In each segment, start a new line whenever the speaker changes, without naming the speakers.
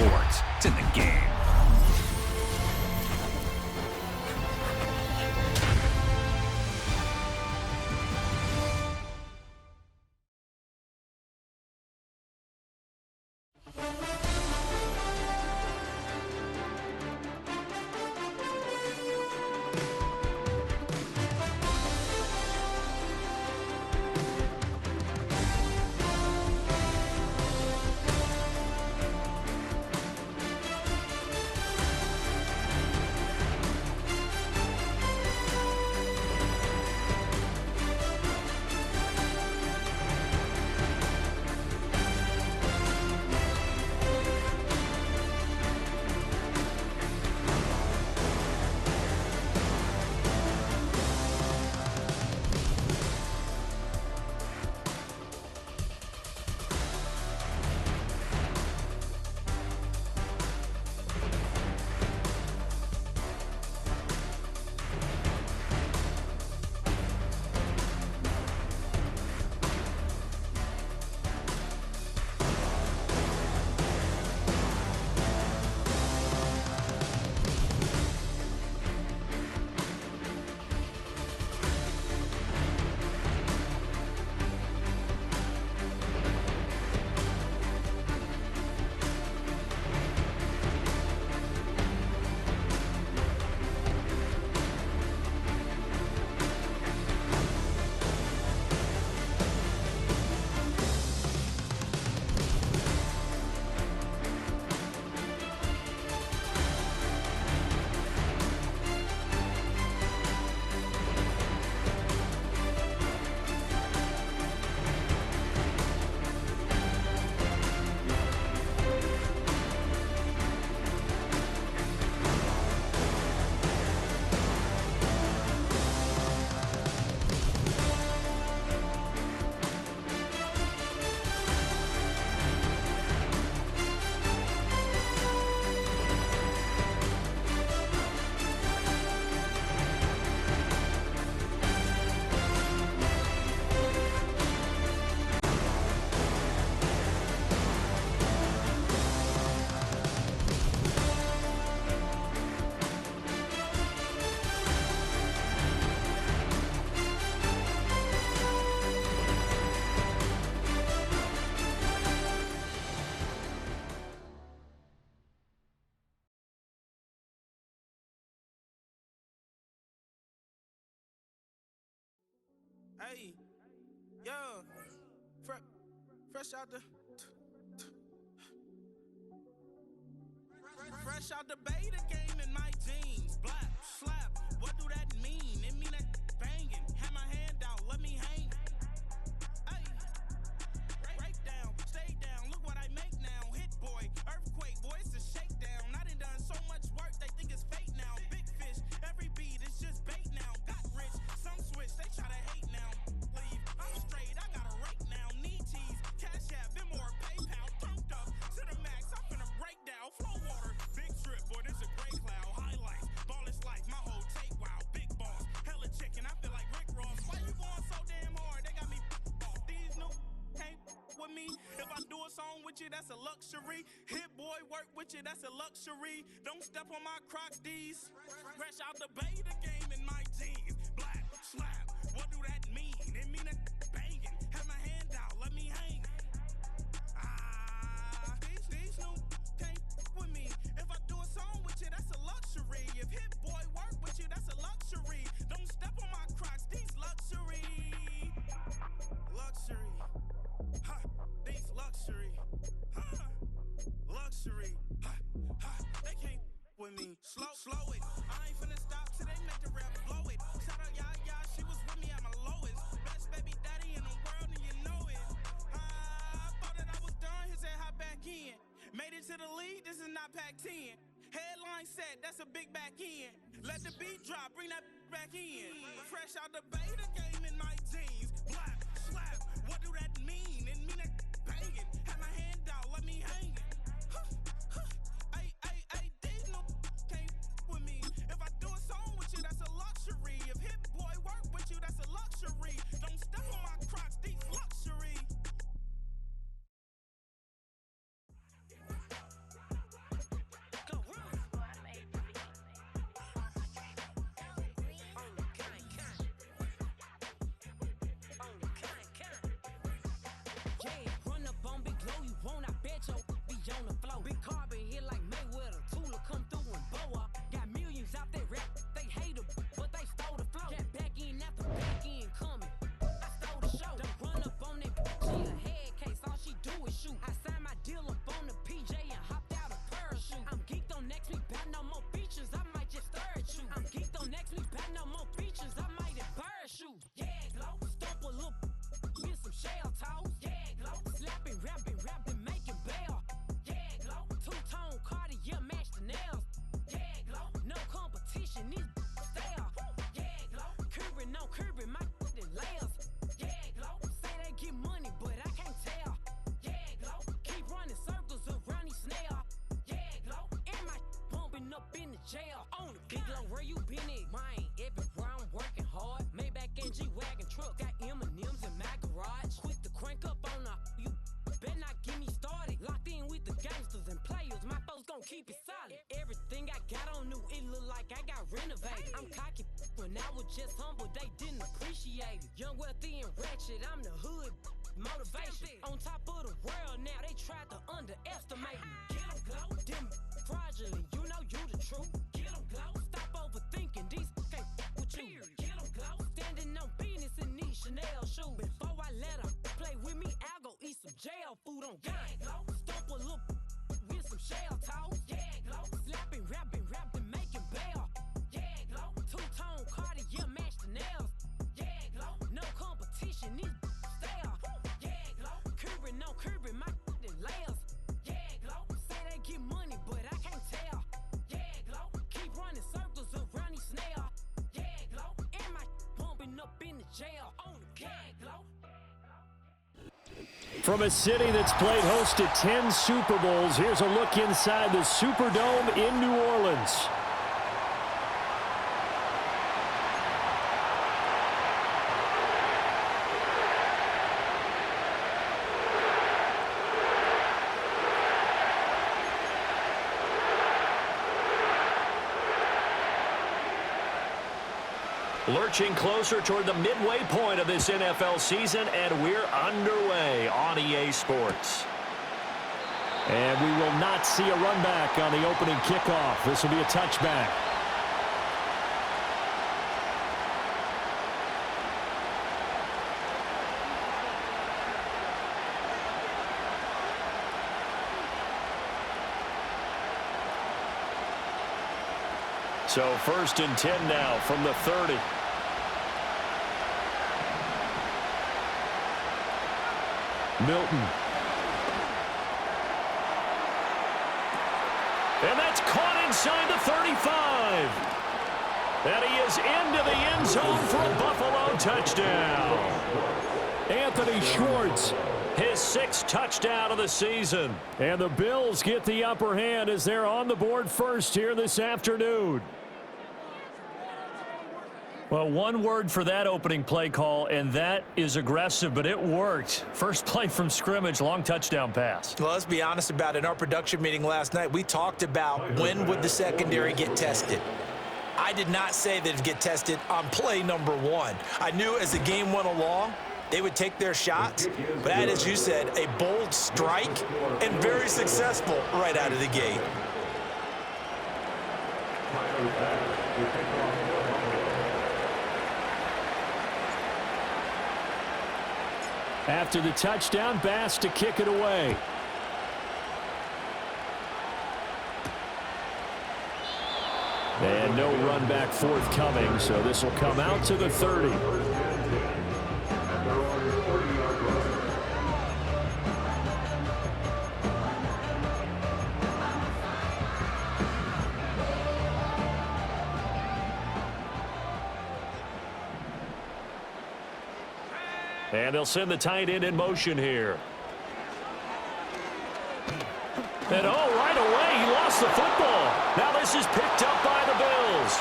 sports. It's in the game.
Hey, yo, fresh out the beta game in my jeans. Black slap, what do that mean? It mean that banging. Have my hand out, let me hang. Hey, break down, stay down. Look what I make now. Hit boy, earthquake, boy, it's a shakedown. I done so much work, they think it's fake now. Big fish, every beat is just bait now. Got rich, some switch, they try to hate now. Leave, I'm straight, I got a rake now. Need tease, cash app, Venmo or PayPal. Pumped up to the max, I'm finna break down. Flow water, big trip, boy, this a gray cloud. Highlights, ball is life, my whole take, wow. Big boss, hella chicken, I feel like Rick Ross. Why you going so damn hard? They got me off. These new can't with me. If I do a song with you, that's a luxury. Hit boy, work with you, that's a luxury. Don't step on my Crocs, these. Fresh out the beta game in my jeans. Black slap, what do that mean? It mean that banging. Have my hand out, let me hang. These new can't with me. If I do a song with you, that's a luxury. If hit boy work with you, that's a luxury. Don't step on my Crocs, these luxury. Luxury. Ha, these luxury. Ha, luxury. Ha, ha, they can't with me. Slow it. I ain't finna stop till they make the rap blow it. Shout out Yaya, she was with me at my lowest. Best baby daddy in the world and you know it. I thought that I was done, he said hop back in. Made it to the lead, this is not Pac-10. Headline set, that's a big back end. Let the beat drop, bring that back in. Fresh out the beta game in my jeans. Black slap, what do that mean? It mean that banging. Have my hand out, let me hang. Ay, these no can't with me. If I do a song with you, that's a luxury. If hit boy work with you, that's a luxury. Don't step on my Crocs, these luxury.
jail. On the big low, where you been at? Mine, everywhere I'm working hard. Maybach and G-Wagon truck, got M&M's in my garage. Quick to crank up on the you better not get me started. Locked in with the gangsters and players, my folks gon' keep it solid. Everything I got on new, it look like I got renovated. I'm cocky when I was just humble, they didn't appreciate it. Young, wealthy, and ratchet, I'm the hood motivation. On top of the world now, they tried to underestimate me. Get 'em glow, them fraudulent, you know you the truth. Get 'em glow, stop overthinking, these can't with you. Get 'em glow, standing on business in these Chanel shoes. Before I let her play with me, I'll go eat some jail food on gang glow. Stomp a little with some shell toss. Yeah, glow. Slapping, rapping, making bail. Yeah, glow. Two-tone Cartier match the nails. Yeah, glow. No competition, these stale. Yeah, glow. Curbing, no curbing, my layers. Yeah, glow. Say they get money, but I can't tell. Yeah, glow. Keep running circles around these snail. Yeah, glow. And my bumping up in the jail on the gang glow.
From a city that's played host to 10 Super Bowls, here's a look inside the Superdome in New Orleans. Lurching closer toward the midway point of this NFL season, and we're underway on EA Sports. And we will not see a run back on the opening kickoff. This will be a touchback. So 1st and 10 now from the 30. Milton. And that's caught inside the 35. And he is into the end zone for a Buffalo touchdown. Anthony Schwartz, his 6th touchdown of the season. And the Bills get the upper hand as they're on the board first here this afternoon. Well, one word for that opening play call, and that is aggressive, but it worked. First play from scrimmage, long touchdown pass.
Well, let's be honest about it. In our production meeting last night, we talked about when would the secondary get tested. I did not say that it'd get tested on play number 1. I knew as the game went along, they would take their shots, but as you said, a bold strike and very successful right out of the gate.
After the touchdown, Bass to kick it away. And no run back forthcoming, so this will come out to the 30. And they'll send the tight end in motion here. And right away, he lost the football. Now this is picked up by the Bills.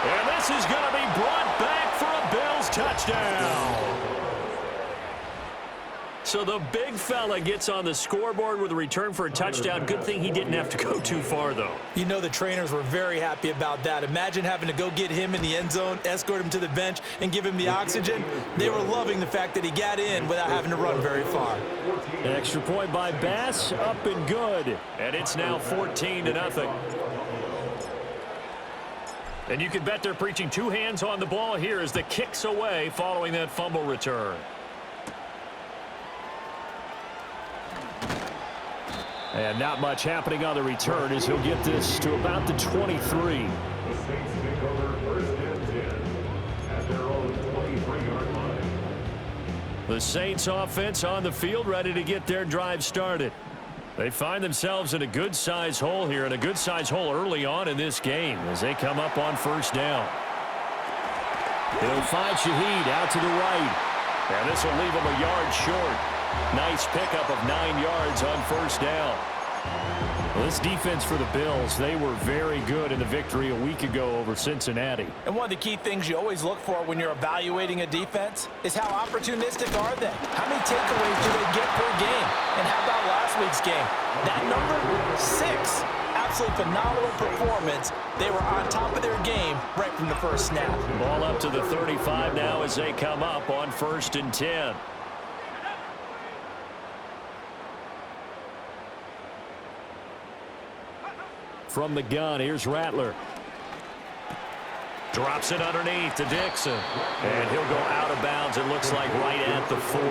And this is going to be brought back for a Bills touchdown. So the big fella gets on the scoreboard with a return for a touchdown. Good thing he didn't have to go too far, though.
You know the trainers were very happy about that. Imagine having to go get him in the end zone, escort him to the bench, and give him the oxygen. They were loving the fact that he got in without having to run very far.
An extra point by Bass, up and good. And it's now 14-0. And you can bet they're preaching 2 hands on the ball here as the kick's away following that fumble return. And not much happening on the return as he'll get this to about the 23. The Saints offense on the field ready to get their drive started. They find themselves in a good-sized hole here, and a good-sized hole early on in this game as they come up on first down. He'll find Shaheed out to the right. And this will leave him a yard short. Nice pickup of 9 yards on first down. Well, this defense for the Bills, they were very good in the victory a week ago over Cincinnati.
And one of the key things you always look for when you're evaluating a defense is how opportunistic are they? How many takeaways do they get per game? And how about last week's game? That number, 6. Absolutely phenomenal performance. They were on top of their game right from the first snap.
Ball up to the 35 now as they come up on 1st and 10. From the gun, here's Rattler. Drops it underneath to Dixon. And he'll go out of bounds, it looks like right at the 40.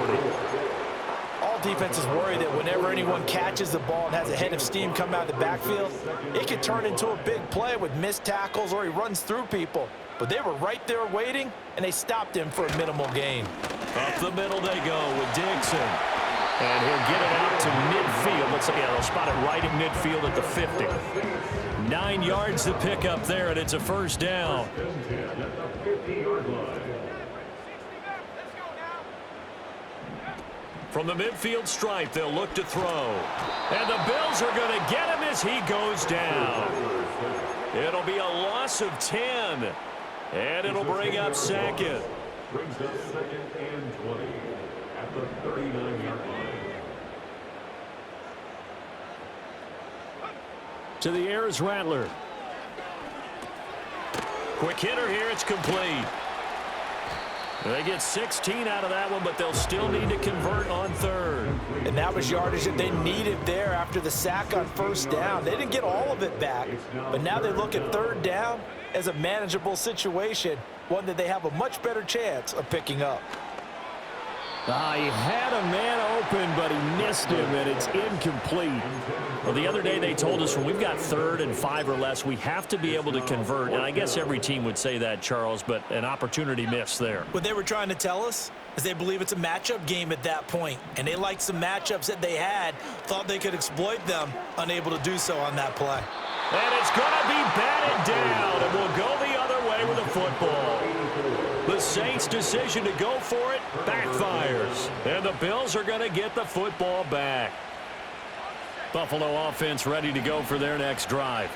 All defenses worry that whenever anyone catches the ball and has a head of steam come out of the backfield, it could turn into a big play with missed tackles or he runs through people. But they were right there waiting, and they stopped him for a minimal gain.
Up the middle they go with Dixon. And he'll get it out to midfield. Looks like they'll spot it right in midfield at the 50. 9 yards to pick up there, and it's a first down. From the midfield stripe, they'll look to throw. And the Bills are going to get him as he goes down. It'll be a loss of 10. And it'll bring up second.
Brings up 2nd and 20 at the 39-yard line.
To the air is Rattler. Quick hitter here, it's complete. They get 16 out of that one, but they'll still need to convert on 3rd.
And that was yardage that they needed there after the sack on 1st down. They didn't get all of it back, but now they look at 3rd down as a manageable situation, one that they have a much better chance of picking up.
He had a man open, but he missed him, and it's incomplete. Well, the other day they told us when we've got 3rd and 5 or less, we have to be able to convert. And I guess every team would say that, Charles, but an opportunity missed there.
What they were trying to tell us is they believe it's a matchup game at that point, and they liked some matchups that they had, thought they could exploit them, unable to do so on that play.
And it's going to be batted down, and we'll go the other way with the football. The Saints' decision to go for it backfires, and the Bills are going to get the football back. Buffalo offense ready to go for their next drive.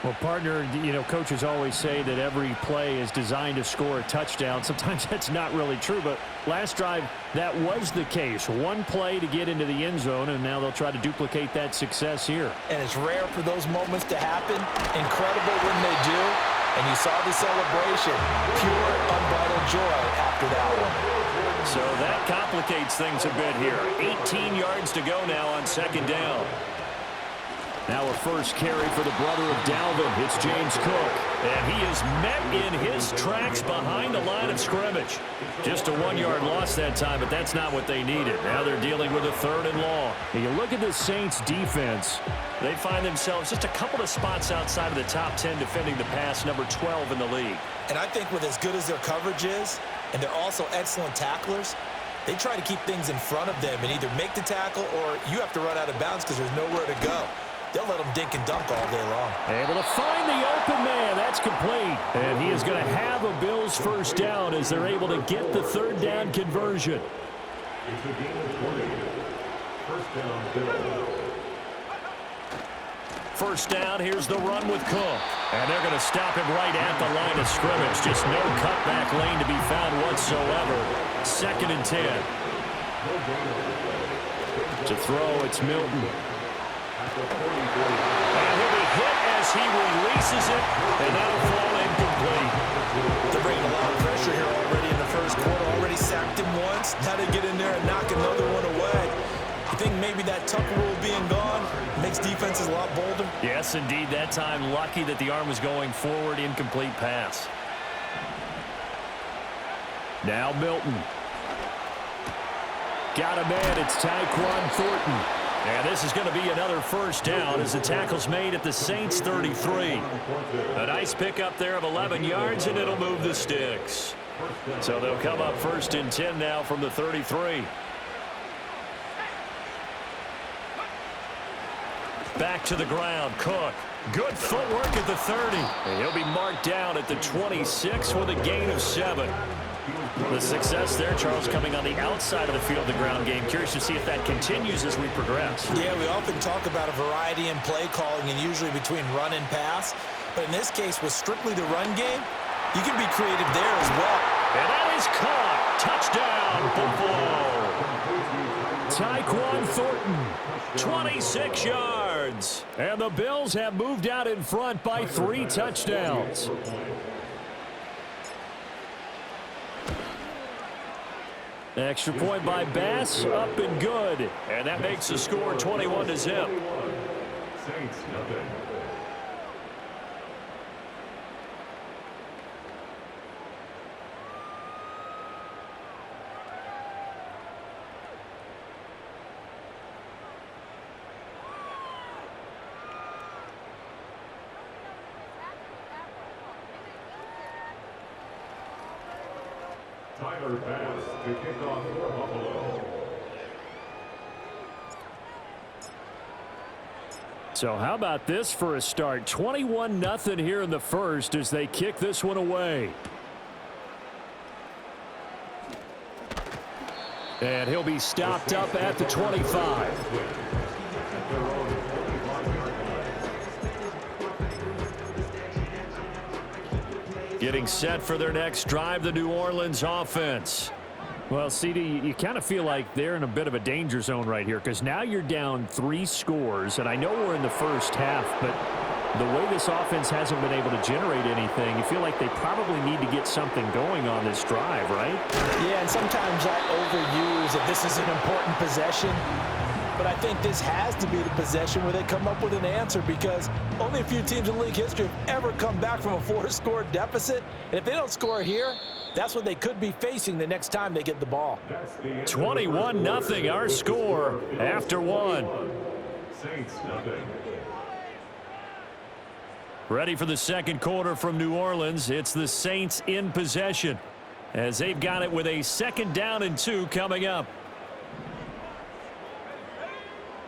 Well, partner, you know, coaches always say that every play is designed to score a touchdown. Sometimes that's not really true, but last drive, that was the case. One play to get into the end zone, and now they'll try to duplicate that success here.
And it's rare for those moments to happen. Incredible when they do. And you saw the celebration. Pure, unbridled joy after that one.
So that complicates things a bit here. 18 yards to go now on 2nd down. Now a first carry for the brother of Dalvin. It's James Cook. And he is met in his tracks behind the line of scrimmage. Just a 1-yard loss that time, but that's not what they needed. Now they're dealing with a 3rd and long. And you look at the Saints defense. They find themselves just a couple of spots outside of the top 10 defending the pass, number 12 in the league.
And I think with as good as their coverage is, and they're also excellent tacklers, they try to keep things in front of them and either make the tackle or you have to run out of bounds because there's nowhere to go. They'll let them dink and dunk all day long.
Able to find the open man. That's complete. And he is going to have a Bills first down as they're able to get the 3rd down conversion.
It's a gain of 20. First down, Bills.
First down, here's the run with Cook. And they're going to stop him right at the line of scrimmage. Just no cutback lane to be found whatsoever. 2nd and 10. To throw, it's Milton. And he'll be hit as he releases it, and that'll fall incomplete.
They're bringing a lot of pressure here already in the first quarter. Already sacked him once. Now they get in there and knock another one away. I think maybe that Tucker rule being gone makes defenses a lot bolder.
Yes, indeed. That time, lucky that the arm was going forward. Incomplete pass. Now Milton. Got a man. It's Tyquan Thornton. And this is going to be another first down as the tackle's made at the Saints 33. A nice pickup there of 11 yards, and it'll move the sticks. So they'll come up 1st and 10 now from the 33. Back to the ground, Cook. Good footwork at the 30. And he'll be marked down at the 26 with a gain of 7. The success there, Charles, coming on the outside of the field, the ground game. Curious to see if that continues as we progress.
Yeah, we often talk about a variety in play calling and usually between run and pass. But in this case, with strictly the run game, you can be creative there as well.
And that is caught. Touchdown, Buffalo. Tyquan Thornton, 26 yards. And the Bills have moved out in front by 3 touchdowns. Extra point by Bass, up and good. And that makes the score 21-0.
Saints nothing. Tyler Bass to kick off for Buffalo.
So how about this for a start? 21-0 here in the first as they kick this one away. And he'll be stopped up at the 25. Getting set for their next drive, the New Orleans offense. Well, CD, you kind of feel like they're in a bit of a danger zone right here because now you're down 3 scores, and I know we're in the first half, but the way this offense hasn't been able to generate anything, you feel like they probably need to get something going on this drive, right?
Yeah, and sometimes I overuse that this is an important possession. But I think this has to be the possession where they come up with an answer because only a few teams in league history have ever come back from a 4-score deficit. And if they don't score here, that's what they could be facing the next time they get the ball.
21-0 our score after 1.
Saints nothing.
Ready for the second quarter from New Orleans. It's the Saints in possession as they've got it with a 2nd down and 2 coming up.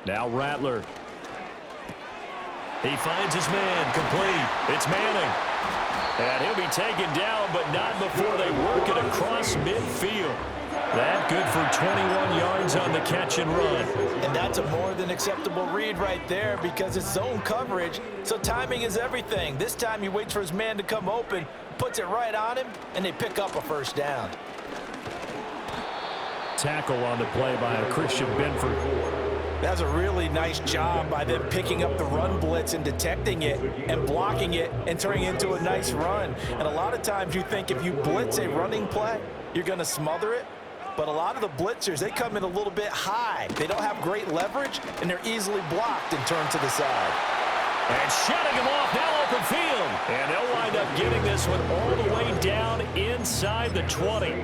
Now Rattler. He finds his man, complete. It's Manning. And he'll be taken down, but not before they work it across midfield. That good for 21 yards on the catch and run.
And that's a more than acceptable read right there because it's zone coverage, so timing is everything. This time he waits for his man to come open, puts it right on him, and they pick up a 1st down.
Tackle on the play by Christian Benford.
That's a really nice job by them picking up the run blitz and detecting it and blocking it and turning it into a nice run. And a lot of times you think if you blitz a running play, you're going to smother it. But a lot of the blitzers, they come in a little bit high. They don't have great leverage, and they're easily blocked and turned to the side.
And shutting him off, now open field. And they'll wind up getting this one all the way down inside the 20.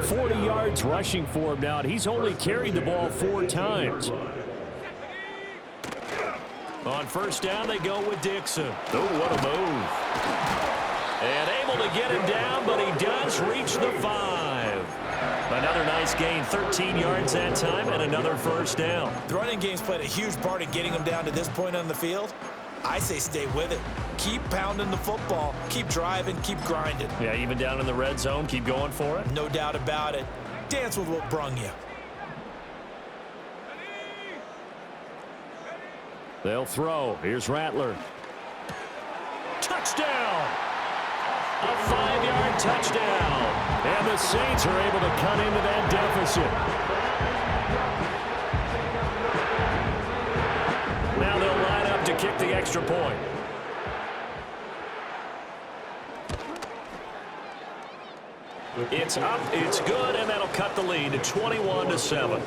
40 yards rushing for him now, and he's only carried the ball 4 times. On 1st down, they go with Dixon. Oh, what a move. And able to get him down, but he does reach the 5. Another nice gain, 13 yards that time, and another 1st down.
The running game's played a huge part in getting him down to this point on the field. I say stay with it. Keep pounding the football. Keep driving. Keep grinding.
Yeah, even down in the red zone, keep going for it.
No doubt about it. Dance with what brung you.
They'll throw. Here's Rattler. Touchdown! A 5-yard touchdown. And the Saints are able to cut into that deficit. Now they'll line up to kick the extra point. It's up, it's good, and that'll cut the lead to 21-7.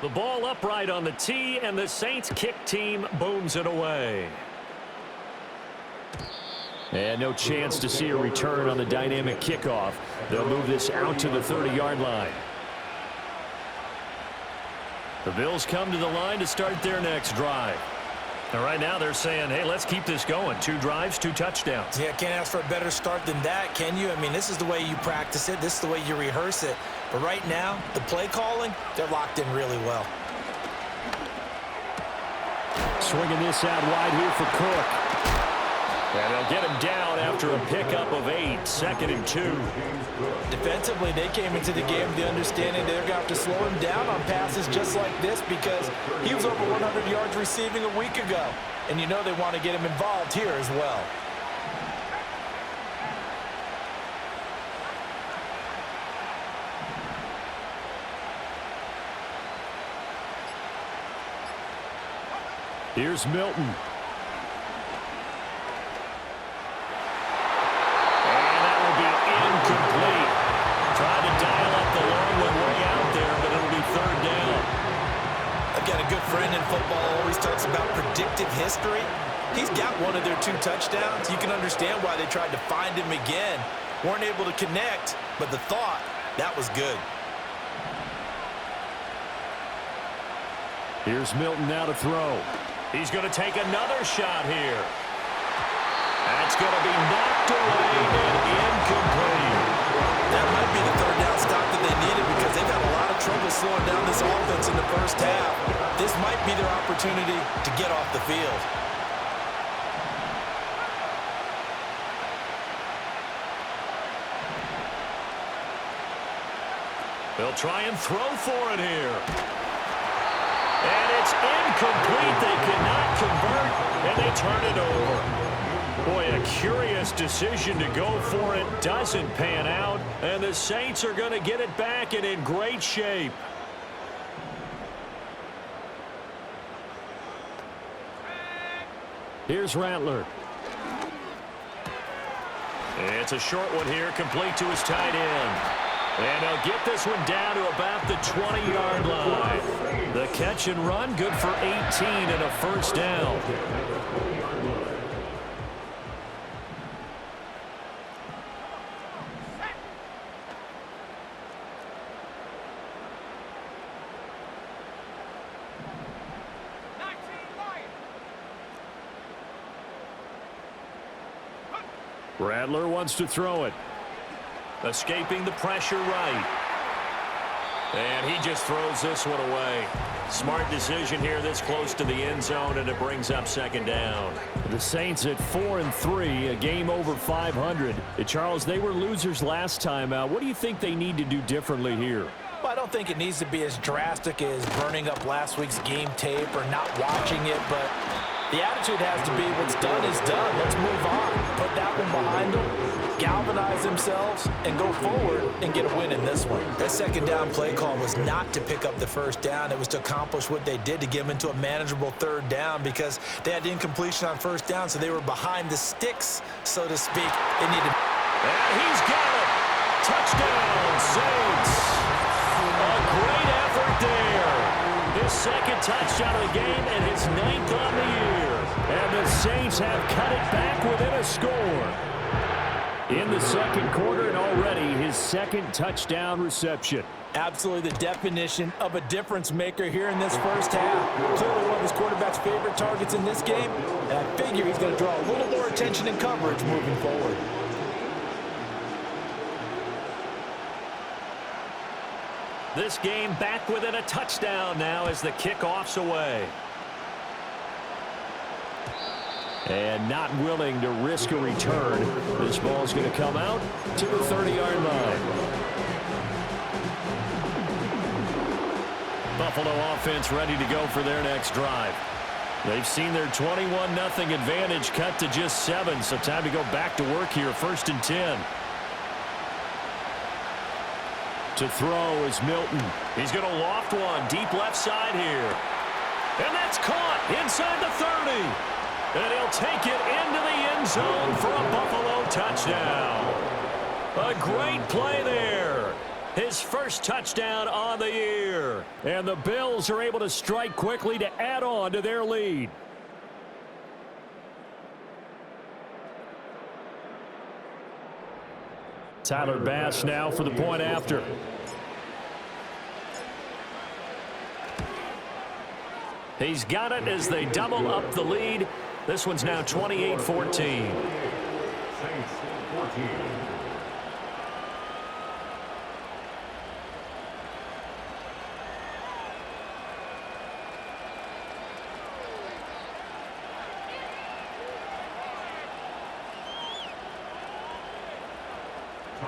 The ball upright on the tee, and the Saints kick team booms it away. And no chance to see a return on the dynamic kickoff. They'll move this out to the 30-yard line. The Bills come to the line to start their next drive. And right now they're saying, hey, let's keep this going. 2 drives, 2 touchdowns.
Yeah, can't ask for a better start than that, can you? I mean, this is the way you practice it. This is the way you rehearse it. But right now, the play calling, they're locked in really well.
Swinging this out wide here for Cook. And they'll get him down after a pickup of 8, 2nd and 2.
Defensively, they came into the game with the understanding they're going to have to slow him down on passes just like this because he was over 100 yards receiving a week ago. And you know they want to get him involved here as well.
Here's Milton. And that will be incomplete. Trying to dial up the long one way out there, but it'll be 3rd down.
I've got a good friend in football, always talks about predictive history. He's got one of their 2 touchdowns. You can understand why they tried to find him again. Weren't able to connect, but the thought, that was good.
Here's Milton now to throw. He's going to take another shot here. That's going to be knocked away and incomplete.
That might be the 3rd down stop that they needed because they've had a lot of trouble slowing down this offense in the first half. This might be their opportunity to get off the field.
They'll try and throw for it here. And it's incomplete. They cannot convert, and they turn it over. Boy, a curious decision to go for it. Doesn't pan out, and the Saints are going to get it back and in great shape. Here's Rattler. It's a short one here, complete to his tight end. And he'll get this one down to about the 20-yard line. The catch and run, good for 18 and a 1st down. Rattler wants to throw it. Escaping the pressure right. And he just throws this one away. Smart decision here this close to the end zone, and it brings up 2nd down. The Saints at 4-3, a game over 500. Charles, they were losers last time out. What do you think they need to do differently here?
Well, I don't think it needs to be as drastic as burning up last week's game tape or not watching it, but the attitude has to be what's done is done. Let's move on. Put that one behind them, galvanize themselves, and go forward and get a win in this one. That 2nd down play call was not to pick up the 1st down. It was to accomplish what they did to get them into a manageable 3rd down because they had incompletion on 1st down, so they were behind the sticks, so to speak. They needed.
And he's got it. Touchdown, Saints. A great effort there. His 2nd touchdown of the game and his 9th on the year. And the Saints have cut it back within a score. In the 2nd quarter and already his 2nd touchdown reception.
Absolutely the definition of a difference maker here in this first half. Clearly one of his quarterback's favorite targets in this game. And I figure he's going to draw a little more attention and coverage moving forward.
This game back within a touchdown now as the kickoff's away. And not willing to risk a return. This ball's going to come out to the 30-yard line. Buffalo offense ready to go for their next drive. They've seen their 21-0 advantage cut to just 7, so time to go back to work here. 1st and 10. To throw is Milton. He's going to loft one deep left side here. And that's caught inside the 30. And he'll take it into the end zone for a Buffalo touchdown. A great play there. His 1st touchdown on the year. And the Bills are able to strike quickly to add on to their lead. Tyler Bass now for the point after. He's got it as they double up the lead. This one's now 28-14.
Saints 14.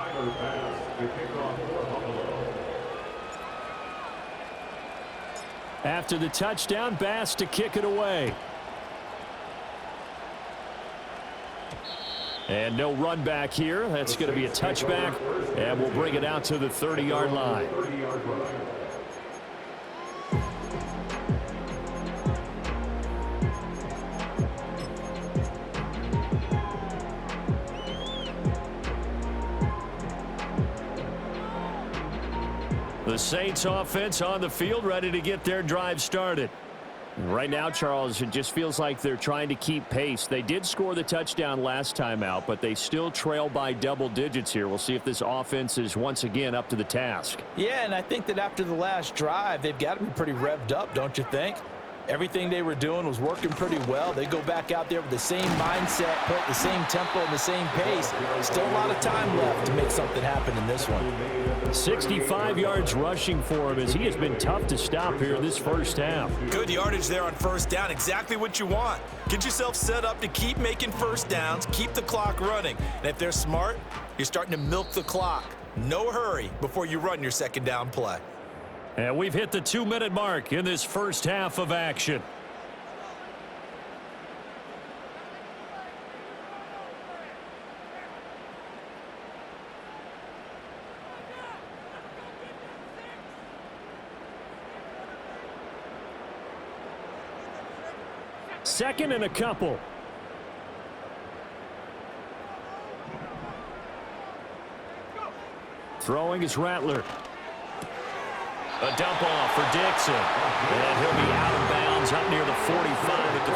Tyler Bass to kick off for Buffalo.
After the touchdown, Bass to kick it away. And no run back here. That's going to be a touchback, and we'll bring it out to the 30-yard line. The Saints offense on the field, ready to get their drive started. Right now, Charles, it just feels like they're trying to keep pace. They did score the touchdown last time out, but they still trail by double digits here. We'll see if this offense is once again up to the task.
Yeah, and I think that after the last drive, they've got to be pretty revved up, don't you think? Everything they were doing was working pretty well. They go back out there with the same mindset, play at the same tempo and the same pace. Still a lot of time left to make something happen in this one.
65 yards rushing for him as he has been tough to stop here in this first half.
Good yardage there on first down. Exactly what you want. Get yourself set up to keep making first downs, keep the clock running. And if they're smart, you're starting to milk the clock. No hurry before you run your second down play.
And we've hit the 2-minute mark in this first half of action. Second and a couple. Throwing is Rattler. A dump off for Dixon. And he'll be out of bounds up near the 45 at the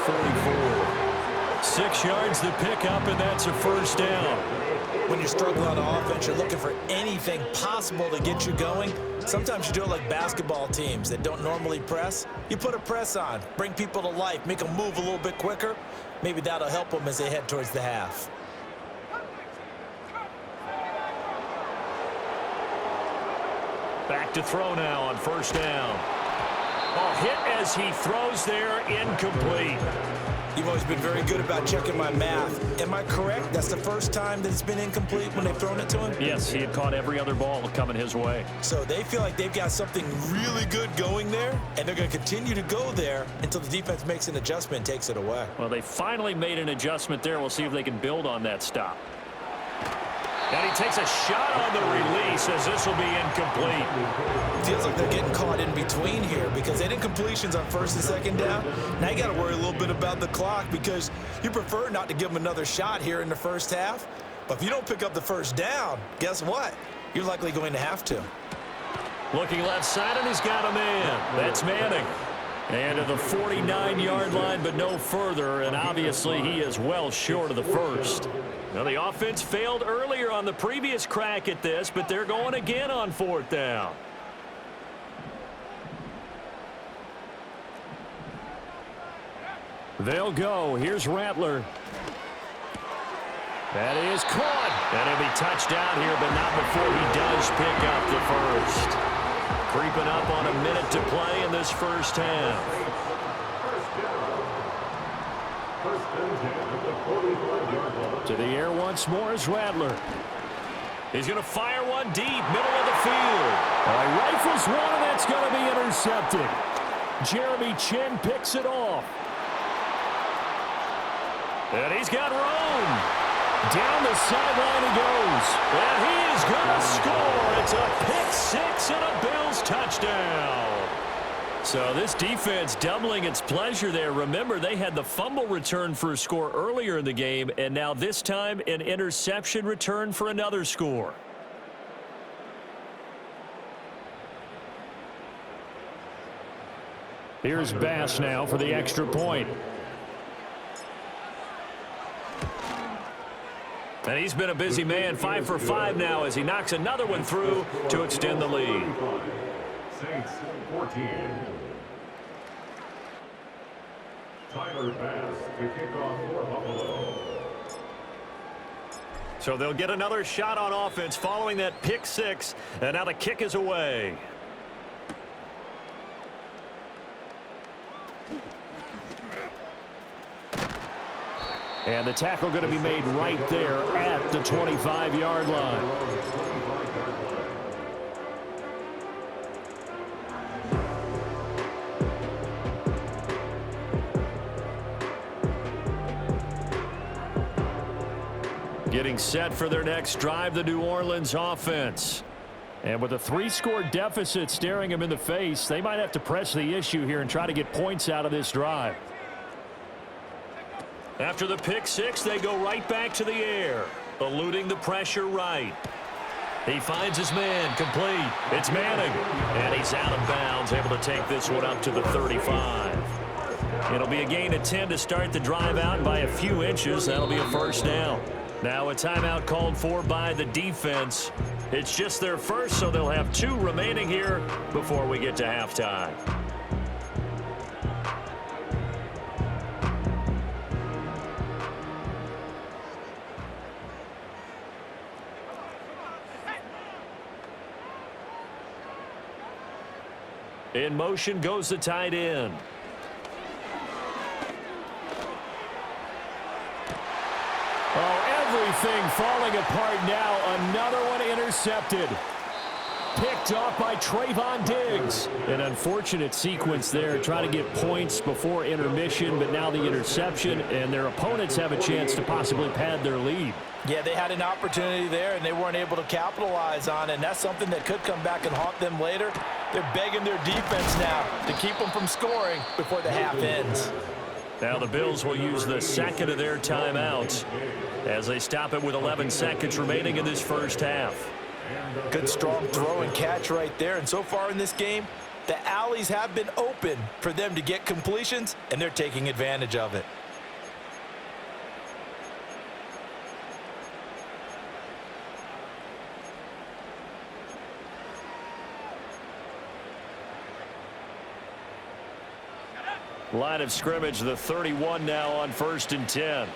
44. 6 yards the pickup, and that's a first down.
When you're struggling on offense, you're looking for anything possible to get you going. Sometimes you do it like basketball teams that don't normally press. You put a press on, bring people to life, make them move a little bit quicker. Maybe that'll help them as they head towards the half.
Back to throw now on first down. Oh, hit as he throws there, incomplete.
You've always been very good about checking my math. Am I correct? That's the first time that it's been incomplete when they've thrown it to him?
Yes, he had caught every other ball coming his way.
So they feel like they've got something really good going there, and they're going to continue to go there until the defense makes an adjustment and takes it away.
Well, they finally made an adjustment there. We'll see if they can build on that stop. And he takes a shot on the release as this will be incomplete.
Feels like they're getting caught in between here because they did incompletions on first and second down. Now you got to worry a little bit about the clock because you prefer not to give them another shot here in the first half. But if you don't pick up the first down, guess what? You're likely going to have to.
Looking left side, and he's got a man. That's Manning. And to the 49-yard line, but no further. And obviously, he is well short of the first. Now, the offense failed earlier on the previous crack at this, but they're going again on fourth down. They'll go. Here's Rattler. That is caught. And he'll be touched down here, but not before he does pick up the first. Creeping up on a minute to play in this first half. To the air once more is Rattler. He's going to fire one deep, middle of the field. Rifles one, and that's going to be intercepted. Jeremy Chin picks it off. And he's got room. Down the sideline he goes. And he is going to score. It's a pick six and a Bills touchdown. So this defense doubling its pleasure there. Remember, they had the fumble return for a score earlier in the game, and now this time an interception return for another score. Here's Bass now for the extra point. And he's been a busy man, 5 for 5 now as he knocks another one through to extend the lead.
Saints 14. Tyler Bass to kick off for Buffalo.
So they'll get another shot on offense following that pick six, and now the kick is away. And the tackle going to be made right there at the 25-yard line. Getting set for their next drive, the New Orleans offense. And with a 3-score deficit staring them in the face, they might have to press the issue here and try to get points out of this drive. After the pick six, they go right back to the air, eluding the pressure right. He finds his man, complete. It's Manning, and he's out of bounds, able to take this one up to the 35. It'll be a gain of 10 to start the drive out, and by a few inches, that'll be a first down. Now a timeout called for by the defense. It's just their first, so they'll have 2 remaining here before we get to halftime. In motion goes the tight end. Everything falling apart now. Another one intercepted. Picked off by Trayvon Diggs. An unfortunate sequence there. Trying to get points before intermission, but now the interception, and their opponents have a chance to possibly pad their lead.
Yeah, they had an opportunity there, and they weren't able to capitalize on it, and that's something that could come back and haunt them later. They're begging their defense now to keep them from scoring before the half ends.
Now the Bills will use the second of their timeouts as they stop it with 11 seconds remaining in this first half.
Good strong throw and catch right there. And so far in this game, the alleys have been open for them to get completions, and they're taking advantage of it.
Line of scrimmage, the 31 now on 1st and 10.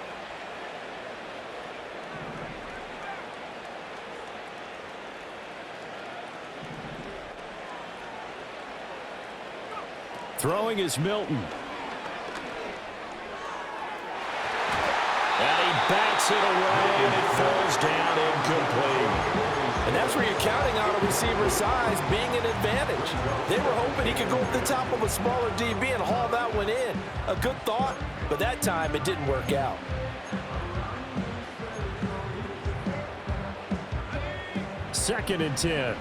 Throwing is Milton. And he backs it away, and it falls down incomplete.
And that's where you're counting on a receiver's size being an advantage. They were hoping he could go over the top of a smaller DB and haul that one in. A good thought, but that time it didn't work out.
Second and 10.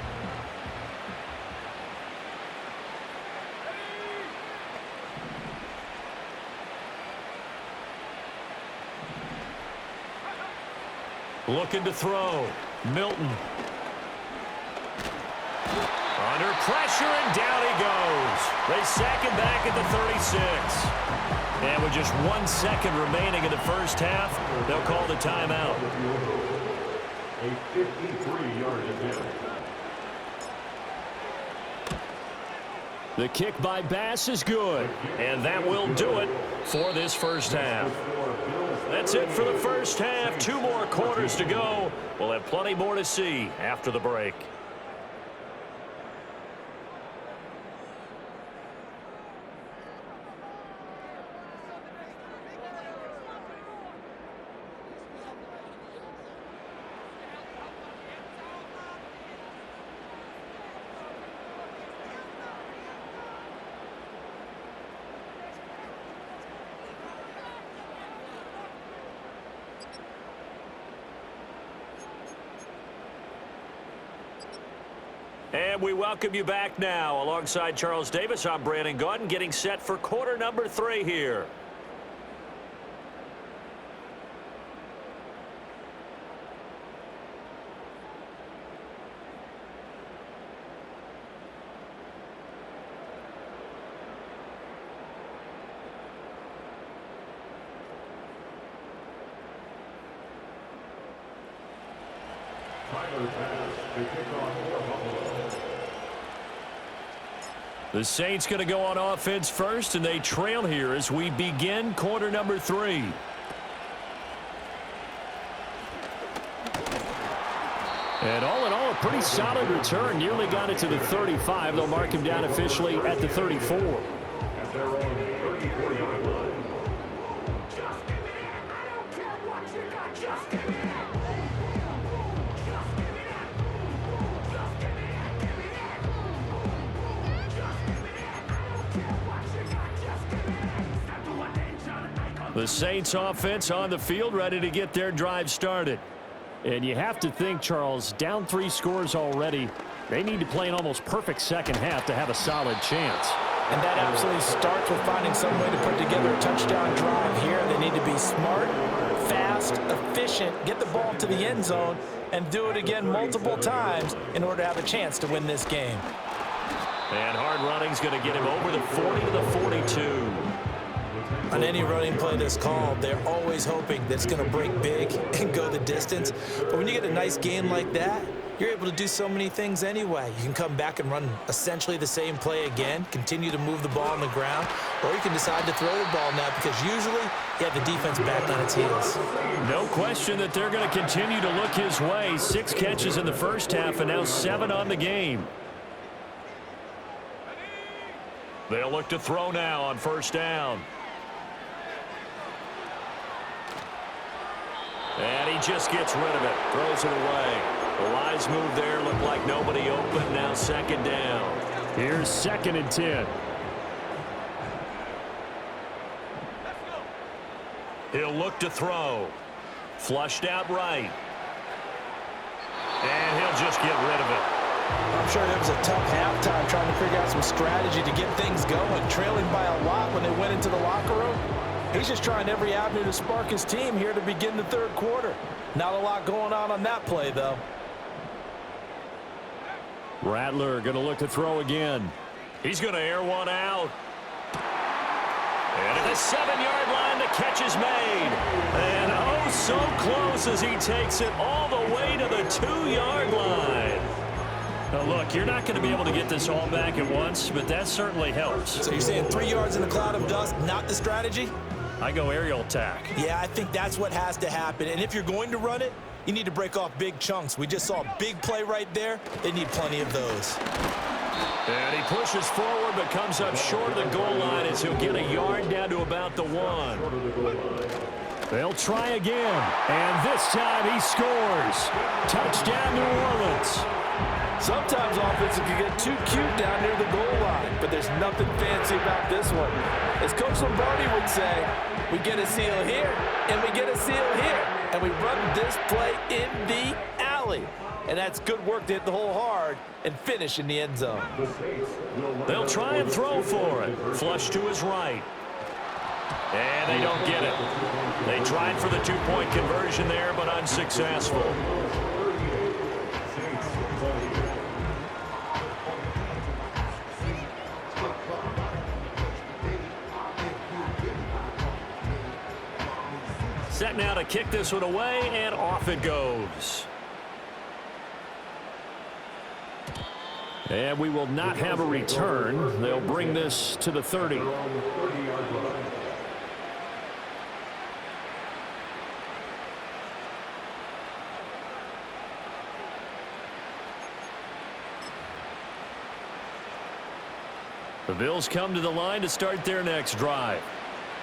Looking to throw. Milton. Under pressure, and down he goes. They sack him back at the 36. And with just 1 second remaining in the first half, they'll call the timeout.
A 53-yard attempt.
The kick by Bass is good, and that will do it for this first half. That's it for the first half. 2 more quarters to go. We'll have plenty more to see after the break. And we welcome you back now. Alongside Charles Davis, I'm Brandon Gaudin, getting set for quarter number 3 here.
Tyler Bass to kick off for Buffalo.
The Saints going to go on offense first, and they trail here as we begin quarter number 3. And all in all, a pretty solid return. Nearly got it to the 35. They'll mark him down officially at the 34.
At their own 34-yard line.
The Saints offense on the field, ready to get their drive started. And you have to think, Charles, down 3 scores already. They need to play an almost perfect second half to have a solid chance.
And that absolutely starts with finding some way to put together a touchdown drive here. They need to be smart, fast, efficient, get the ball to the end zone, and do it again multiple times in order to have a chance to win this game.
And hard running's going to get him over the 40 to the 42.
On any running play that's called, they're always hoping that it's going to break big and go the distance. But when you get a nice game like that, you're able to do so many things anyway. You can come back and run essentially the same play again, continue to move the ball on the ground, or you can decide to throw the ball now because usually you have the defense back on its heels.
No question that they're going to continue to look his way. 6 catches in the first half and now 7 on the game. They'll look to throw now on first down. And he just gets rid of it, throws it away. The wise move there, looked like nobody open, now second down. Here's 2nd and 10. He'll look to throw. Flushed out right. And he'll just get rid of it.
I'm sure it was a tough halftime trying to figure out some strategy to get things going, trailing by a lot when they went into the locker room. He's just trying every avenue to spark his team here to begin the third quarter. Not a lot going on that play, though.
Rattler going to look to throw again. He's going to air one out. And at the 7-yard line, the catch is made. And oh, so close as he takes it all the way to the 2-yard line. Now, look, you're not going to be able to get this all back at once, but that certainly helps.
So you're saying 3 yards in a cloud of dust, not the strategy?
I go aerial attack.
Yeah, I think that's what has to happen. And if you're going to run it, you need to break off big chunks. We just saw a big play right there. They need plenty of those.
And he pushes forward but comes up short of the goal line as he'll get a yard down to about the 1. They'll try again. And this time he scores. Touchdown, New Orleans.
Sometimes offenses can get too cute down near the goal line, but there's nothing fancy about this one. As Coach Lombardi would say, we get a seal here, and we get a seal here, and we run this play in the alley. And that's good work to hit the hole hard and finish in the end zone.
They'll try and throw for it. Flush to his right. And they don't get it. They tried for the 2-point conversion there, but unsuccessful. Set now to kick this one away, and off it goes. And we will not have a return. They'll bring this to the 30. The Bills come to the line to start their next drive.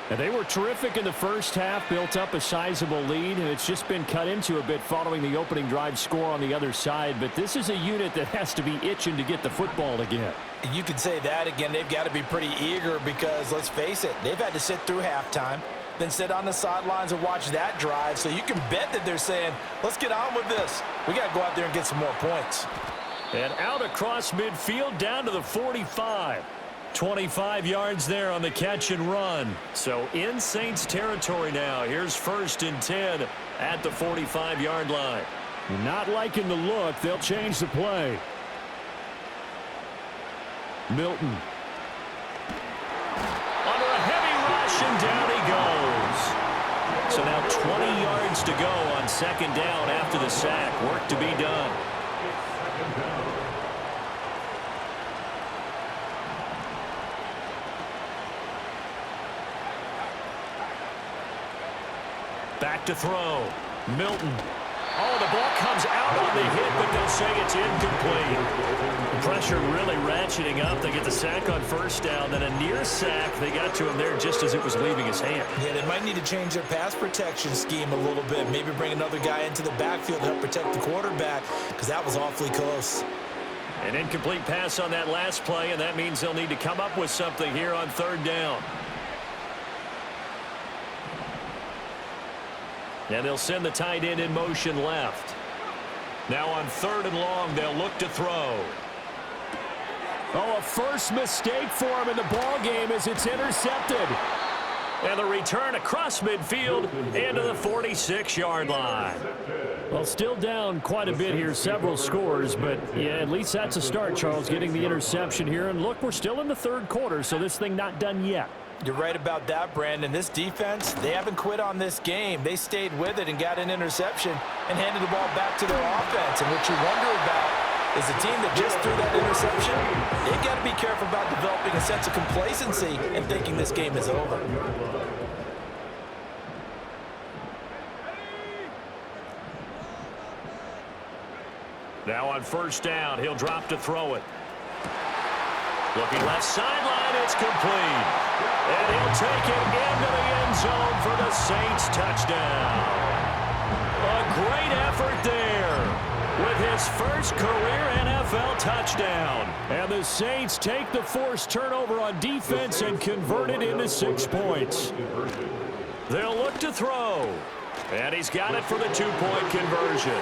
And they were terrific in the first half, built up a sizable lead, and it's just been cut into a bit following the opening drive score on the other side. But this is a unit that has to be itching to get the football again.
You could say that again. They've got to be pretty eager because, let's face it, they've had to sit through halftime, then sit on the sidelines and watch that drive. So you can bet that they're saying, let's get on with this. We got to go out there and get some more points.
And out across midfield down to the 45. 25 yards there on the catch and run. So in Saints territory now. Here's 1st and 10 at the 45-yard line. Not liking the look. They'll change the play. Milton. Under a heavy rush, and down he goes. So now 20 yards to go on 2nd down after the sack. Work to be done. Back to throw. Milton. Oh, the ball comes out on the hit, but they'll say it's incomplete. The pressure really ratcheting up. They get the sack on first down, then a near sack. They got to him there just as it was leaving his hand.
Yeah, they might need to change their pass protection scheme a little bit. Maybe bring another guy into the backfield to help protect the quarterback, because that was awfully close.
An incomplete pass on that last play, and that means they'll need to come up with something here on third down. And they'll send the tight end in motion left. Now on third and long, they'll look to throw. Oh, a first mistake for him in the ball game as it's intercepted. And the return across midfield into the 46-yard line. Well, still down quite a bit here, several scores, but yeah, at least that's a start, Charles, getting the interception here. And look, we're still in the third quarter, so this thing not done yet.
You're right about that, Brandon. This defense, they haven't quit on this game. They stayed with it and got an interception and handed the ball back to their offense. And what you wonder about is the team that just threw that interception, they've got to be careful about developing a sense of complacency and thinking this game is over.
Now on first down, he'll drop to throw it. Looking left sideline, it's complete. And he'll take it into the end zone for the Saints touchdown. A great effort there with his first career NFL touchdown. And the Saints take the forced turnover on defense and convert it into 6 points. They'll look to throw. And he's got it for the 2-point conversion.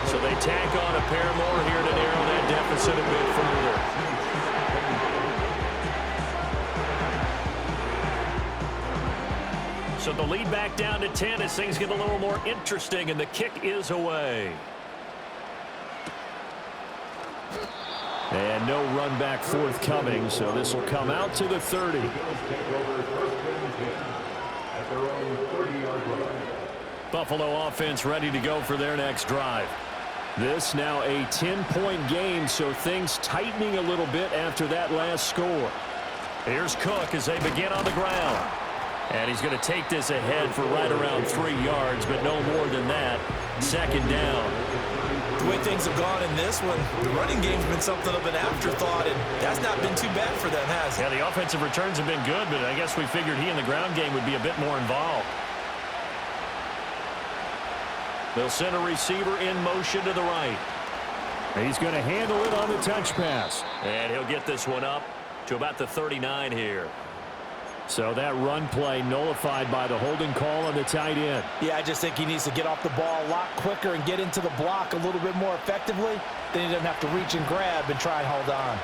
So they tack on a pair more here to narrow that deficit a bit further. So the lead back down to 10 as things get a little more interesting, and the kick is away. And no run back forthcoming, so this will come out to the 30. Buffalo offense ready to go for their next drive. This now a 10-point game, so things tightening a little bit after that last score. Here's Cook as they begin on the ground. And he's going to take this ahead for right around 3 yards, but no more than that. Second down.
The way things have gone in this one, the running game's been something of an afterthought, and that's not been too bad for them, has it?
Yeah, the offensive returns have been good, but I guess we figured he in the ground game would be a bit more involved. They'll send a receiver in motion to the right. He's going to handle it on the touch pass. And he'll get this one up to about the 39 here. So that run play nullified by the holding call on the tight end.
Yeah, I just think he needs to get off the ball a lot quicker and get into the block a little bit more effectively. Then he doesn't have to reach and grab and try and hold on.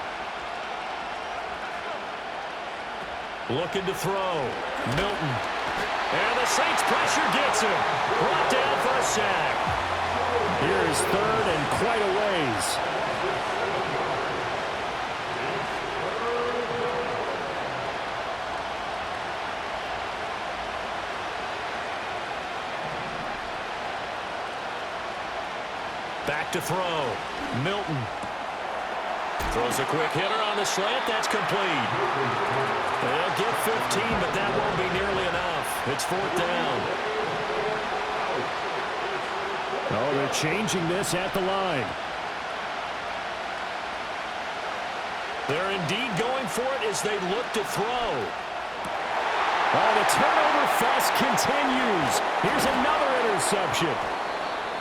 Looking to throw. Milton. And the Saints pressure gets him. Brought down for a sack. Here is third and quite a ways. Back to throw. Milton. Throws a quick hitter on the slant. That's complete. They'll get 15, but that won't be nearly enough. It's fourth down. Oh, they're changing this at the line. They're indeed going for it as they look to throw. Oh, the turnover fest continues. Here's another interception.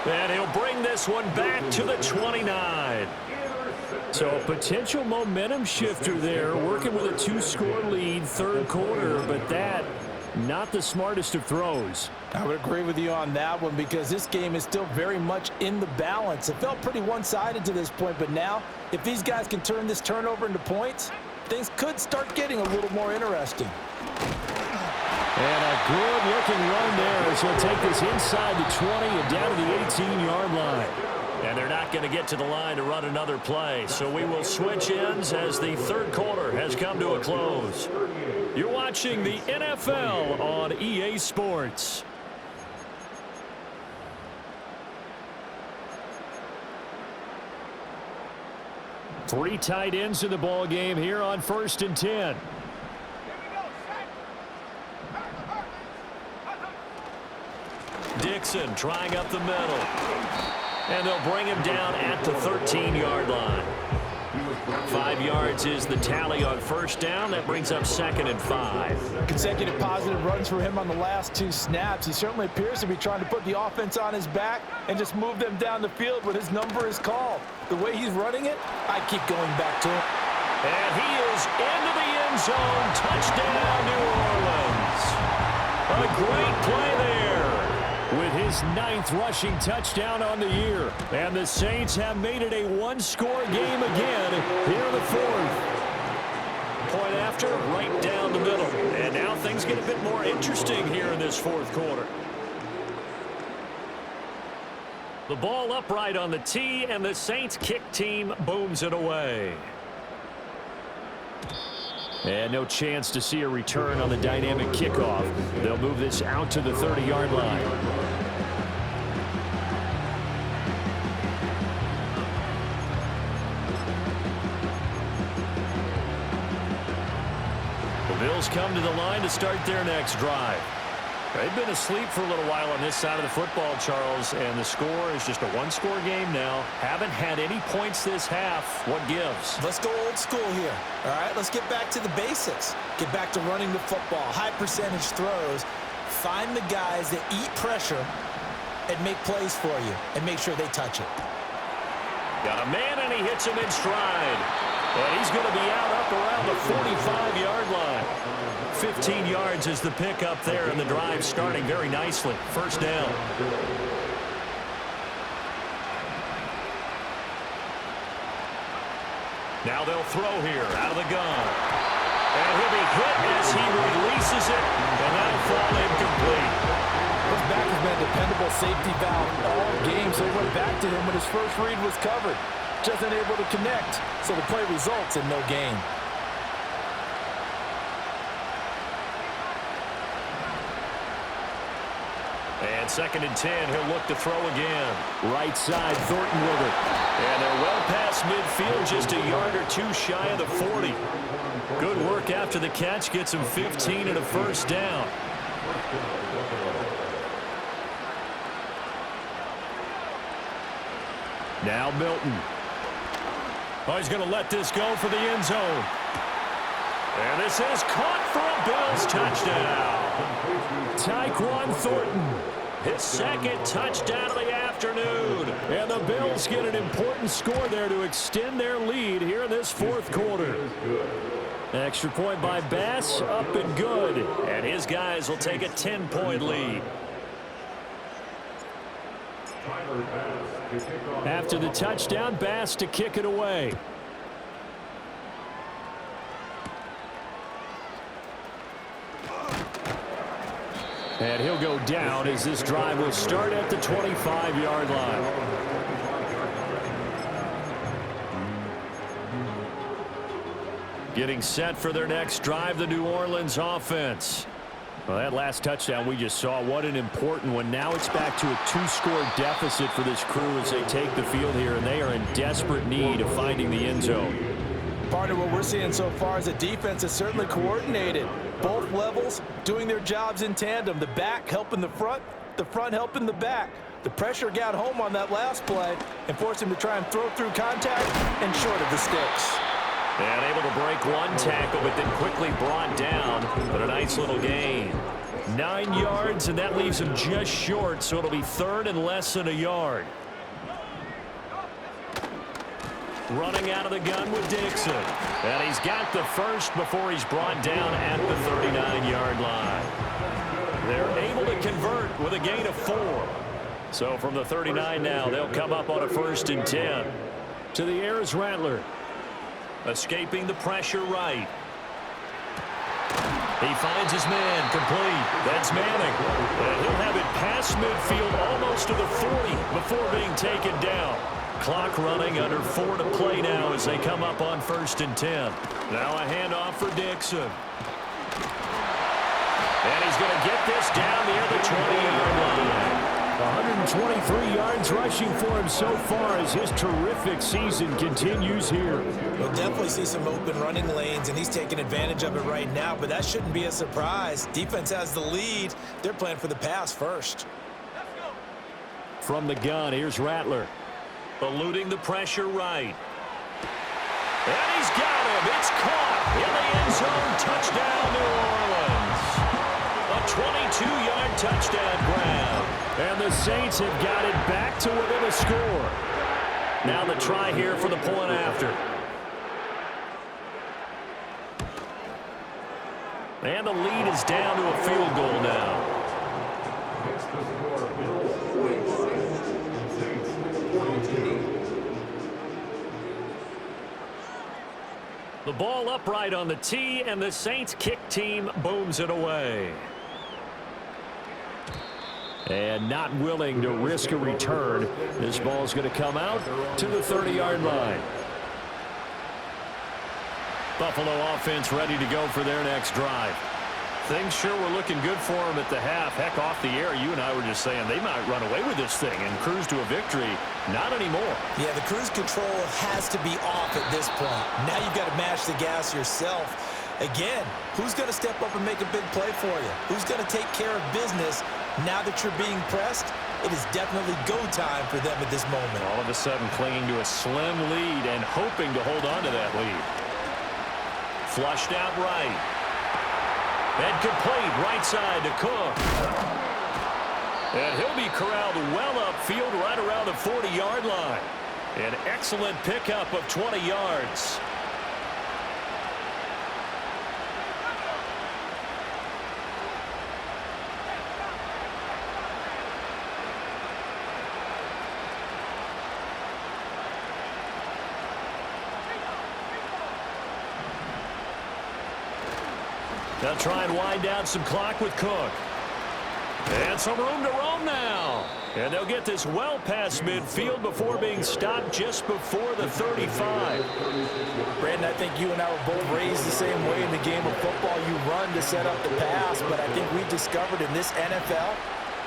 And he'll bring this one back to the 29. So a potential momentum shifter there, working with a 2-score lead, third quarter, but that, not the smartest of throws.
I would agree with you on that one because this game is still very much in the balance. It felt pretty one-sided to this point, but now, if these guys can turn this turnover into points, things could start getting a little more interesting.
And a good-looking run there as he'll take this inside the 20 and down to the 18-yard line. And they're not going to get to the line to run another play. So we will switch ends as the third quarter has come to a close. You're watching the NFL on EA Sports. Three tight ends in the ball game here on 1st and 10. Dixon trying up the middle. And they'll bring him down at the 13-yard line. 5 yards is the tally on first down. That brings up 2nd and 5.
Consecutive positive runs for him on the last 2 snaps. He certainly appears to be trying to put the offense on his back and just move them down the field when his number is called. The way he's running it, I keep going back to him.
And he is into the end zone. Touchdown, New Orleans. A great play there with his 9th rushing touchdown on the year. And the Saints have made it a one-score game again here in the 4th. Point after, right down the middle. And now things get a bit more interesting here in this 4th quarter. The ball upright on the tee, and the Saints kick team booms it away. And no chance to see a return on the dynamic kickoff. They'll move this out to the 30-yard line. The Bills come to the line to start their next drive. They've been asleep for a little while on this side of the football, Charles, and the score is just a one-score game now. Haven't had any points this half. What gives?
Let's go old school here. All right, let's get back to the basics. Get back to running the football, high percentage throws. Find the guys that eat pressure and make plays for you and make sure they touch it.
Got a man, and he hits him in stride. And he's going to be out up around the 45-yard line. 15 yards is the pickup there, and the drive starting very nicely. First down. Now they'll throw here out of the gun. And he'll be hit as he releases it, and that'll fall incomplete.
His back has been a dependable safety valve all game, so he went back to him when his first read was covered. Just unable to connect, so the play results in no gain.
And 2nd and 10, he'll look to throw again. Right side, Thornton with it. And they're well past midfield, just a yard or two shy of the 40. Good work after the catch, gets him 15 and a first down. Now Milton. Oh, he's going to let this go for the end zone. And this is caught for a Bills touchdown. Tyquan Thornton, his 2nd touchdown of the afternoon. And the Bills get an important score there to extend their lead here in this 4th quarter. Extra point by Bass, up and good. And his guys will take a 10-point lead. After the touchdown, Bass to kick it away. And he'll go down as this drive will start at the 25-yard line. Getting set for their next drive, the New Orleans offense. Well, that last touchdown we just saw, what an important one. Now it's back to a 2-score deficit for this crew as they take the field here, and they are in desperate need of finding the end zone.
Part of what we're seeing so far is the defense is certainly coordinated. Both levels doing their jobs in tandem. The back helping the front helping the back. The pressure got home on that last play and forced him to try and throw through contact and short of the sticks.
And able to break one tackle, but then quickly brought down. But a nice little gain. 9 yards, and that leaves him just short, so it'll be 3rd and less than a yard. Running out of the gun with Dixon. And he's got the first before he's brought down at the 39-yard line. They're able to convert with a gain of 4. So from the 39 now, they'll come up on a 1st and 10. To the air is Rattler. Escaping the pressure right. He finds his man complete. That's Manning. And he'll have it past midfield almost to the 40 before being taken down. Clock running, under 4 to play now as they come up on 1st and 10. Now a handoff for Dixon. And he's going to get this down near the 20-yard line. 123 yards rushing for him so far as his terrific season continues here.
We'll definitely see some open running lanes, and he's taking advantage of it right now, but that shouldn't be a surprise. Defense has the lead. They're playing for the pass first.
From the gun, here's Rattler. Eluding the pressure right. And he's got him. It's caught in the end zone. Touchdown, New Orleans. A 22-yard touchdown grab. And the Saints have got it back to within a score. Now the try here for the point after. And the lead is down to a field goal now. The ball upright on the tee, and the Saints kick team booms it away. And not willing to risk a return. This ball's going to come out to the 30-yard line. Buffalo offense ready to go for their next drive. Things sure were looking good for them at the half. Heck, off the air, you and I were just saying they might run away with this thing and cruise to a victory. Not anymore.
Yeah, the cruise control has to be off at this point. Now you've got to mash the gas yourself. Again, who's going to step up and make a big play for you? Who's going to take care of business now that you're being pressed? It is definitely go time for them at this moment.
All of a sudden clinging to a slim lead and hoping to hold on to that lead. Flushed out right. And complete right side to Cook. And he'll be corralled well upfield right around the 40-yard line. An excellent pickup of 20 yards. They'll try and wind down some clock with Cook. And some room to roam now. And they'll get this well past midfield before being stopped just before the 35.
Brandon, I think you and I were both raised the same way in the game of football. You run to set up the pass, but I think we discovered in this NFL,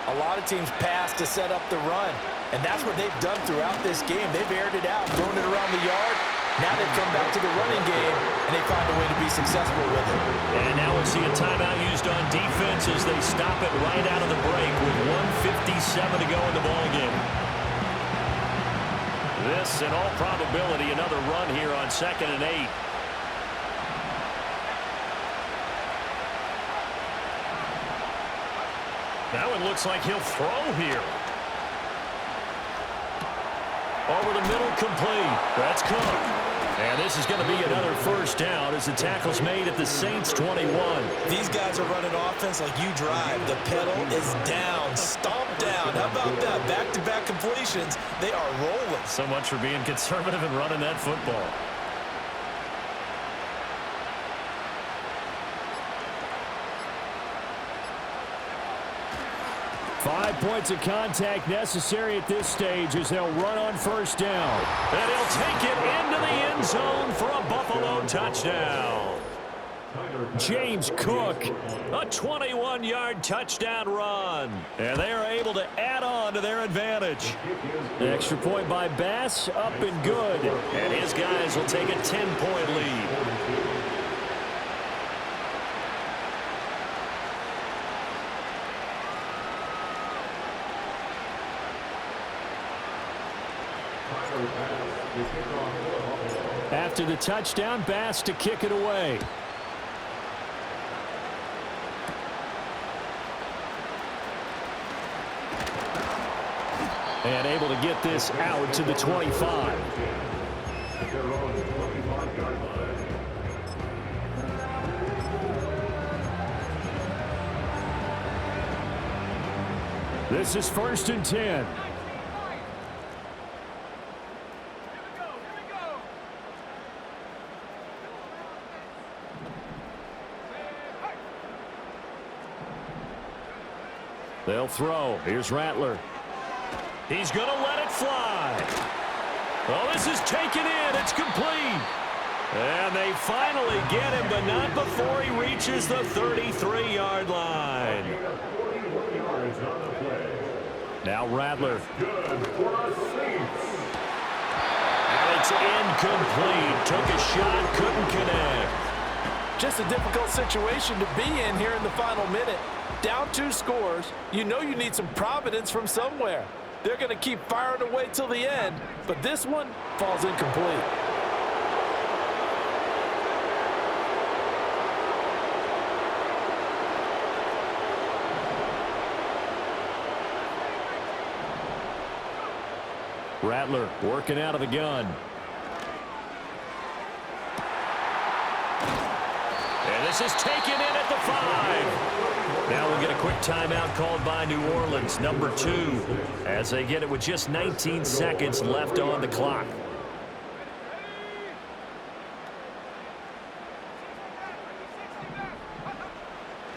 a lot of teams pass to set up the run. And that's what they've done throughout this game. They've aired it out, thrown it around the yard. Now they've come back to the running game, and they find a way to be successful with it.
And now we'll see a timeout used on defense as they stop it right out of the break with 1:57 to go in the ballgame. This, in all probability, another run here on 2nd and 8. That one looks like he'll throw here. Over the middle, complete. That's Cook. And this is going to be another first down as the tackle's made at the Saints' 21.
These guys are running offense like you drive. The pedal is down, stomped down. How about that? Back-to-back completions. They are rolling.
So much for being conservative and running that football. Five points of contact necessary at this stage as they'll run on first down. And he'll take it into the end zone for a Buffalo touchdown. James Cook, a 21-yard touchdown run. And they are able to add on to their advantage. An extra point by Bass, up and good. And his guys will take a 10-point lead. After the touchdown, Bass to kick it away. And able to get this out to the 25. This is 1st and 10. They'll throw. Here's Rattler. He's going to let it fly. Oh, this is taken in. It's complete. And they finally get him, but not before he reaches the 33-yard line. Now Rattler. And it's incomplete. Took a shot, couldn't connect.
Just a difficult situation to be in here in the final minute. Down 2 scores. You know you need some providence from somewhere. They're going to keep firing away till the end, but this one falls incomplete.
Rattler working out of the gun. And this is taken in at the 5. Now we'll get a quick timeout called by New Orleans, number 2, as they get it with just 19 seconds left on the clock.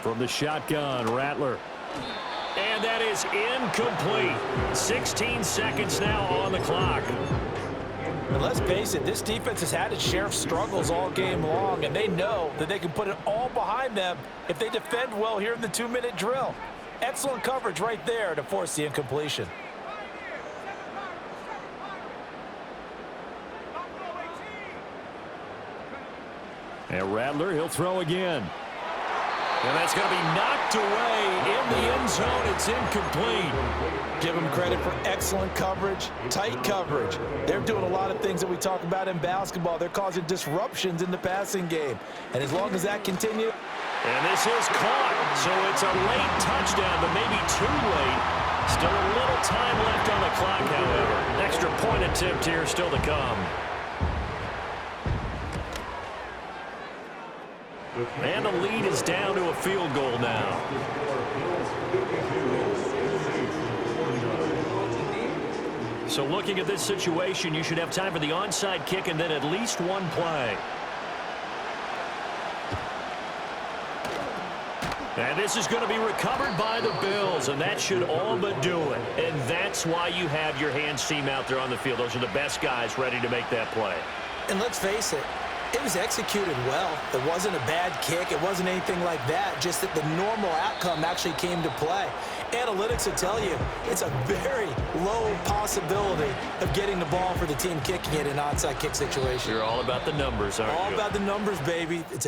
From the shotgun, Rattler. And that is incomplete. 16 seconds now on the clock.
And let's face it, this defense has had its share of struggles all game long, and they know that they can put it all behind them if they defend well here in the 2-minute drill. Excellent coverage right there to force the incompletion.
And Rattler, he'll throw again. And that's going to be knocked away in the end zone. It's incomplete.
Give them credit for excellent coverage, tight coverage. They're doing a lot of things that we talk about in basketball. They're causing disruptions in the passing game. And as long as that continues.
And this is caught. So it's a late touchdown, but maybe too late. Still a little time left on the clock, however. Extra point attempt here still to come. And the lead is down to a field goal now. So looking at this situation, you should have time for the onside kick and then at least one play. And this is going to be recovered by the Bills, and that should all but do it. And that's why you have your hands team out there on the field. Those are the best guys ready to make that play.
And let's face it, it was executed well. It wasn't a bad kick. It wasn't anything like that. Just that the normal outcome actually came to play. Analytics will tell you it's a very low possibility of getting the ball for the team kicking it in an onside kick situation.
You're all about the numbers, aren't you?
All about the numbers, baby. It's a